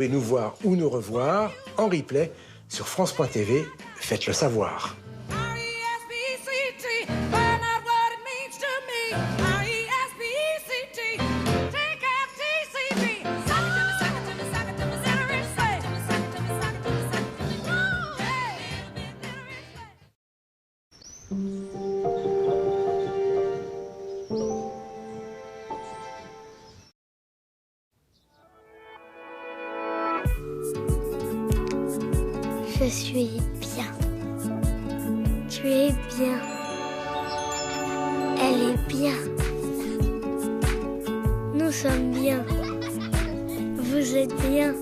Vous pouvez nous voir ou nous revoir en replay sur France.tv. Faites-le savoir. Je suis bien. Tu es bien. Elle est bien. Nous sommes bien. Vous êtes bien.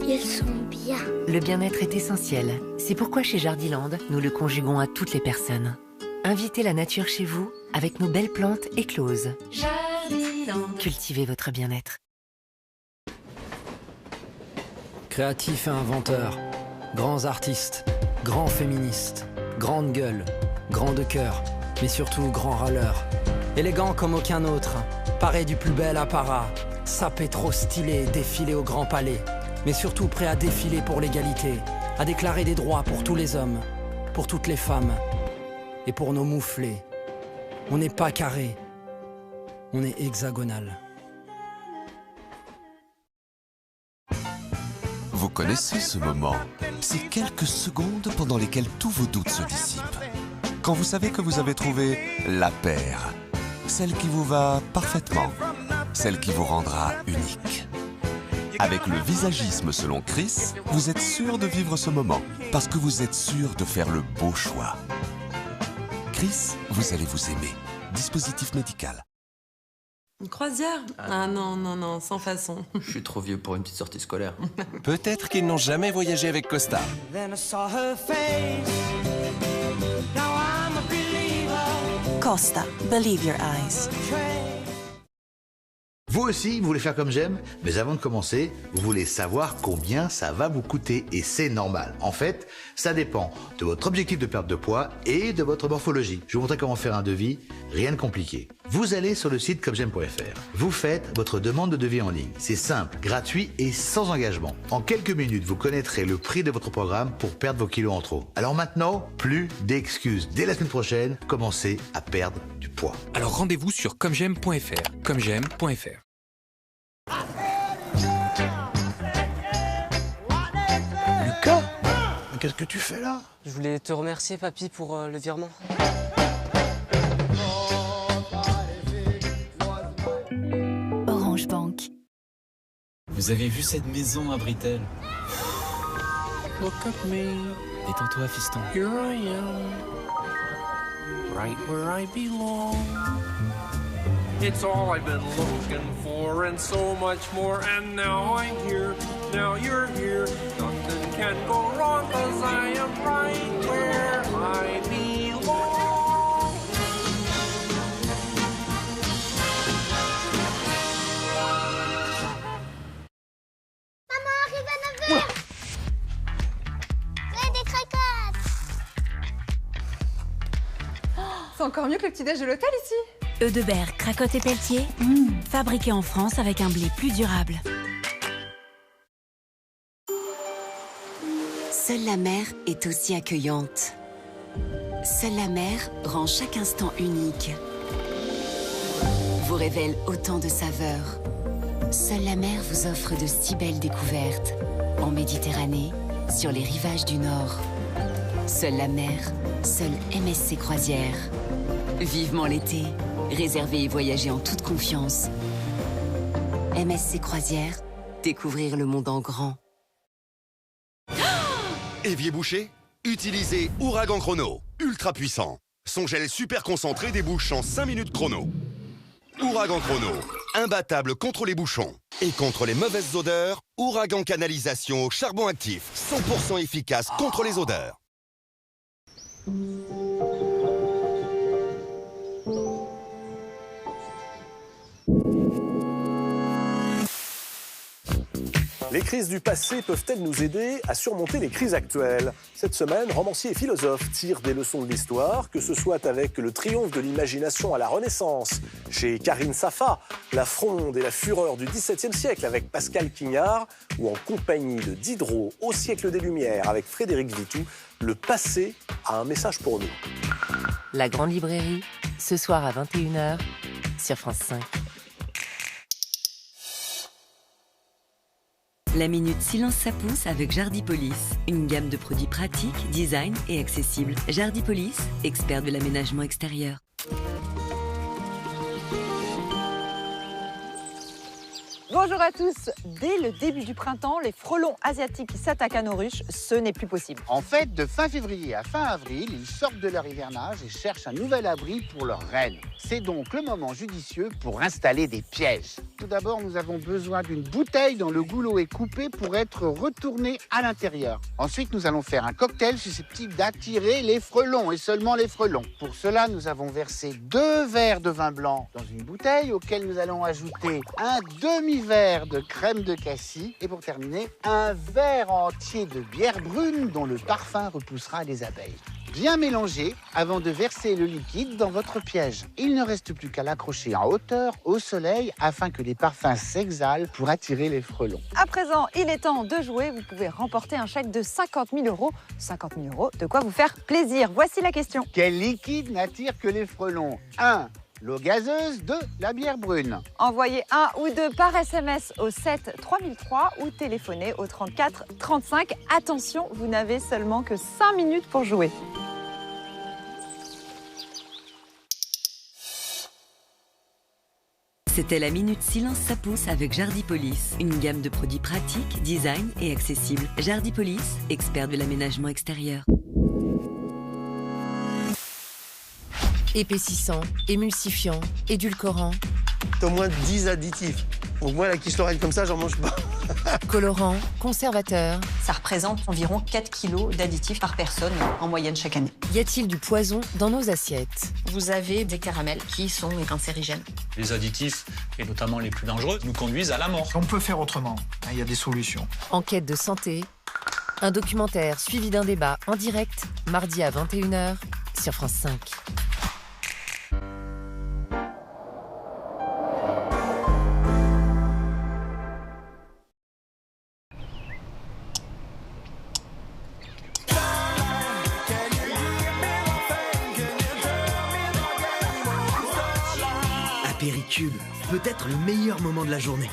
Ils sont bien. Le bien-être est essentiel. C'est pourquoi chez Jardiland, nous le conjuguons à toutes les personnes. Invitez la nature chez vous avec nos belles plantes écloses. Jardiland. Cultivez votre bien-être. Créatifs et inventeurs, grands artistes, grands féministes, grande gueule, grand de cœur, mais surtout grand râleur. Élégant comme aucun autre, paré du plus bel apparat, sapé trop stylé, défilé au grand palais, mais surtout prêt à défiler pour l'égalité, à déclarer des droits pour tous les hommes, pour toutes les femmes et pour nos mouflés. On n'est pas carré, on est hexagonal. Vous connaissez ce moment, ces quelques secondes pendant lesquelles tous vos doutes se dissipent. Quand vous savez que vous avez trouvé la paire, celle qui vous va parfaitement, celle qui vous rendra unique. Avec le visagisme selon Chris, vous êtes sûr de vivre ce moment, parce que vous êtes sûr de faire le beau choix. Chris, vous allez vous aimer. Dispositif médical. Une croisière? Ah non, non, non, sans façon. Je suis trop vieux pour une petite sortie scolaire. Peut-être qu'ils n'ont jamais voyagé avec Costa. Costa, believe your eyes. Vous aussi, vous voulez faire comme j'aime, mais avant de commencer, vous voulez savoir combien ça va vous coûter, et c'est normal. En fait, ça dépend de votre objectif de perte de poids et de votre morphologie. Je vais vous montrer comment faire un devis, rien de compliqué. Vous allez sur le site commej'aime.fr. Vous faites votre demande de devis en ligne. C'est simple, gratuit et sans engagement. En quelques minutes, vous connaîtrez le prix de votre programme pour perdre vos kilos en trop. Alors maintenant, plus d'excuses. Dès la semaine prochaine, commencez à perdre du poids. Alors rendez-vous sur commej'aime.fr. commej'aime.fr. Lucas, qu'est-ce que tu fais là? Je voulais te remercier, papy, pour le virement. Orange Bank. Vous avez vu cette maison à Britel? Look at me. Détends-toi, fiston. Here I am. Right where I belong. It's all I've been looking for and so much more. And now I'm here, now you're here. Nothing can go wrong 'cause I am right where I belong. Maman, arrive à 9h. Ouais, des croquettes. C'est encore mieux que le petit-déj de l'hôtel ici. Eudebert, Cracotte et Pelletier, fabriqués en France avec un blé plus durable. Seule la mer est aussi accueillante. Seule la mer rend chaque instant unique. Vous révèle autant de saveurs. Seule la mer vous offre de si belles découvertes. En Méditerranée, sur les rivages du Nord. Seule la mer, seule MSC Croisière. Vivement l'été. Réservez et voyagez en toute confiance. MSC Croisière, découvrir le monde en grand. Évier bouché? Utilisez Ouragan Chrono, ultra puissant. Son gel super concentré débouche en 5 minutes chrono. Ouragan Chrono, imbattable contre les bouchons. Et contre les mauvaises odeurs, Ouragan Canalisation au charbon actif, 100% efficace contre les odeurs. Les crises du passé peuvent-elles nous aider à surmonter les crises actuelles? Cette semaine, romanciers et philosophes tirent des leçons de l'histoire, que ce soit avec le triomphe de l'imagination à la Renaissance, chez Karine Safa, la fronde et la fureur du XVIIe siècle avec Pascal Quignard, ou en compagnie de Diderot au siècle des Lumières avec Frédéric Vitou, le passé a un message pour nous. La Grande Librairie, ce soir à 21h sur France 5. La Minute Silence ça pousse avec Jardipolis. Une gamme de produits pratiques, design et accessibles. Jardipolis, expert de l'aménagement extérieur. Bonjour à tous. Dès le début du printemps, les frelons asiatiques s'attaquent à nos ruches. Ce n'est plus possible. En fait, de fin février à fin avril, ils sortent de leur hivernage et cherchent un nouvel abri pour leurs reines. C'est donc le moment judicieux pour installer des pièges. Tout d'abord, nous avons besoin d'une bouteille dont le goulot est coupé pour être retourné à l'intérieur. Ensuite, nous allons faire un cocktail susceptible d'attirer les frelons et seulement les frelons. Pour cela, nous avons versé 2 verres de vin blanc dans une bouteille auquel nous allons ajouter un demi-verre de crème de cassis et pour terminer, un verre entier de bière brune dont le parfum repoussera les abeilles. Bien mélanger avant de verser le liquide dans votre piège. Il ne reste plus qu'à l'accrocher en hauteur au soleil afin que les parfums s'exhalent pour attirer les frelons. À présent, il est temps de jouer. Vous pouvez remporter un chèque de 50 000 €. 50 000 €, de quoi vous faire plaisir. Voici la question. Quel liquide n'attire que les frelons? 1. L'eau gazeuse, 2. La bière brune. Envoyez 1 ou 2 par SMS au 7 3003 ou téléphonez au 34 35. Attention, vous n'avez seulement que 5 minutes pour jouer. C'était la Minute Silence ça pousse avec Jardipolis. Une gamme de produits pratiques, design et accessibles. Jardipolis, expert de l'aménagement extérieur. Épaississant, émulsifiant, édulcorant. T'as au moins 10 additifs. Donc moi, la quiche Lorraine comme ça, j'en mange pas. Colorant, conservateur. Ça représente environ 4 kilos d'additifs par personne en moyenne chaque année. Y a-t-il du poison dans nos assiettes? Vous avez des caramels qui sont cancérigènes. Les additifs, et notamment les plus dangereux, nous conduisent à la mort. On peut faire autrement. Il y a des solutions. Enquête de santé. Un documentaire suivi d'un débat en direct, mardi à 21h sur France 5. Apéricube, peut-être le meilleur moment de la journée.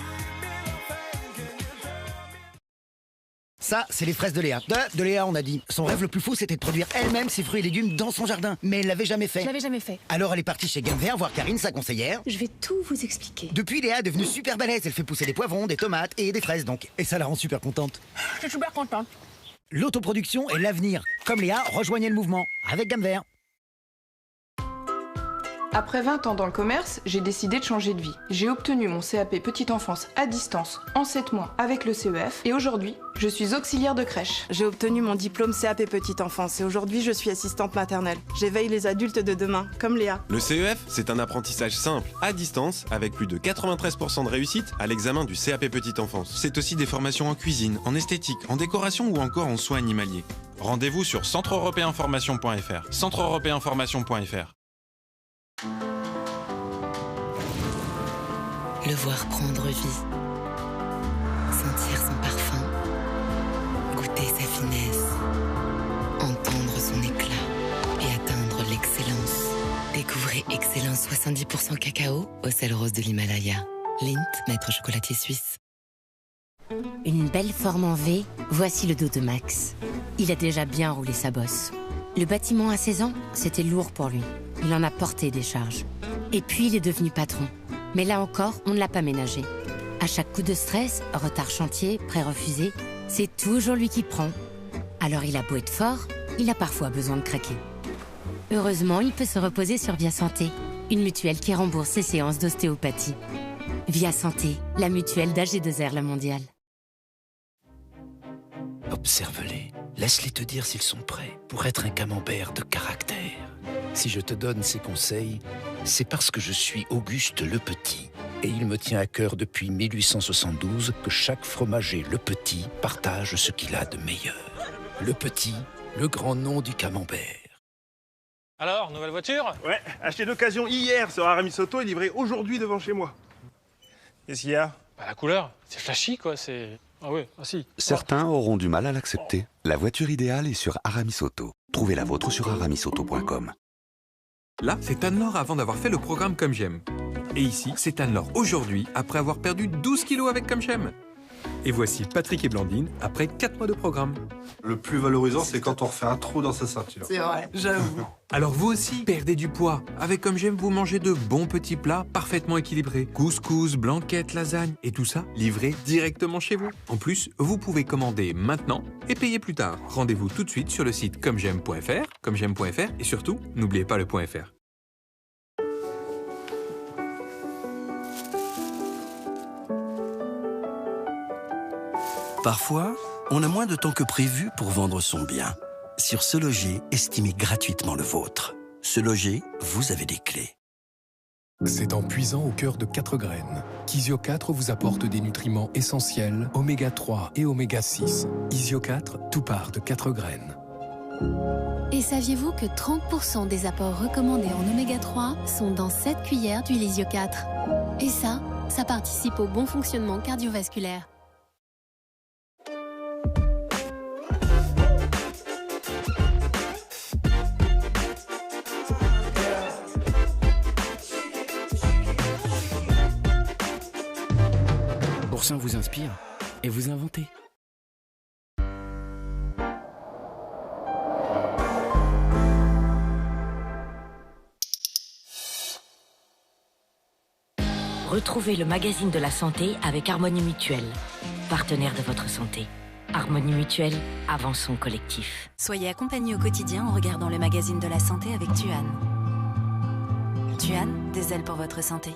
Ça, c'est les fraises de Léa. De Léa, on a dit. Son rêve le plus fou, c'était de produire elle-même ses fruits et légumes dans son jardin. Mais elle l'avait jamais fait. Je l'avais jamais fait. Alors elle est partie chez Gamme voir Karine, sa conseillère. Je vais tout vous expliquer. Depuis, Léa est devenue super balèze. Elle fait pousser des poivrons, des tomates et des fraises donc. Et ça la rend super contente. Je suis super contente. L'autoproduction est l'avenir. Comme Léa, rejoignez le mouvement. Avec Gamme Vert. Après 20 ans dans le commerce, j'ai décidé de changer de vie. J'ai obtenu mon CAP Petite Enfance à distance en 7 mois avec le CEF et aujourd'hui, je suis auxiliaire de crèche. J'ai obtenu mon diplôme CAP Petite Enfance et aujourd'hui, je suis assistante maternelle. J'éveille les adultes de demain, comme Léa. Le CEF, c'est un apprentissage simple, à distance, avec plus de 93% de réussite à l'examen du CAP Petite Enfance. C'est aussi des formations en cuisine, en esthétique, en décoration ou encore en soins animaliers. Rendez-vous sur centre-européen-formation.fr. centre-européen-formation.fr. Le voir prendre vie, sentir son parfum, goûter sa finesse, entendre son éclat et atteindre l'excellence. Découvrez Excellence 70% cacao au sel rose de l'Himalaya. Lindt, maître chocolatier suisse. Une belle forme en V, voici le dos de Max. Il a déjà bien roulé sa bosse. Le bâtiment à 16 ans, c'était lourd pour lui. Il en a porté des charges. Et puis il est devenu patron. Mais là encore, on ne l'a pas ménagé. À chaque coup de stress, retard chantier, prêt refusé, c'est toujours lui qui prend. Alors il a beau être fort, il a parfois besoin de craquer. Heureusement, il peut se reposer sur Via Santé, une mutuelle qui rembourse ses séances d'ostéopathie. Via Santé, la mutuelle d'AG2R La Mondiale. Observe-les. Laisse-les te dire s'ils sont prêts pour être un camembert de caractère. Si je te donne ces conseils, c'est parce que je suis Auguste le Petit, Et il me tient à cœur depuis 1872 que chaque fromager Le Petit partage ce qu'il a de meilleur. Le Petit, le grand nom du camembert. Alors, nouvelle voiture? Ouais, acheté d'occasion hier sur Aramis Auto et livré aujourd'hui devant chez moi. Qu'est-ce qu'il y a? Bah, la couleur, c'est flashy quoi, c'est... Ah ouais, ah si. Certains auront du mal à l'accepter. La voiture idéale est sur Aramis Auto. Trouvez la vôtre sur aramisauto.com. Là, c'est Anne-Laure avant d'avoir fait le programme Comme J'aime. Et ici, c'est Anne-Laure aujourd'hui, après avoir perdu 12 kilos avec Comme J'aime. Et voici Patrick et Blandine, après 4 mois de programme. Le plus valorisant, c'est quand on refait un trou dans sa ceinture. C'est vrai, j'avoue. Alors vous aussi, perdez du poids. Avec Comme J'aime, vous mangez de bons petits plats parfaitement équilibrés. Couscous, blanquettes, lasagne, et tout ça livré directement chez vous. En plus, vous pouvez commander maintenant et payer plus tard. Rendez-vous tout de suite sur le site commej'aime.fr, et surtout, n'oubliez pas le .fr. Parfois, on a moins de temps que prévu pour vendre son bien. Sur Se Loger, estimez gratuitement le vôtre. Se Loger, vous avez des clés. C'est en puisant au cœur de 4 graines qu'Isio 4 vous apporte des nutriments essentiels, oméga 3 et oméga 6. Isio 4, tout part de 4 graines. Et saviez-vous que 30% des apports recommandés en oméga 3 sont dans 7 cuillères d'huile Isio 4? Et ça participe au bon fonctionnement cardiovasculaire. Boursin vous inspire et vous inventez. Retrouvez le magazine de la santé avec Harmonie Mutuelle, partenaire de votre santé. Harmonie Mutuelle, avançons collectif. Soyez accompagnés au quotidien en regardant le magazine de la santé avec Tuan. Tuan, des ailes pour votre santé.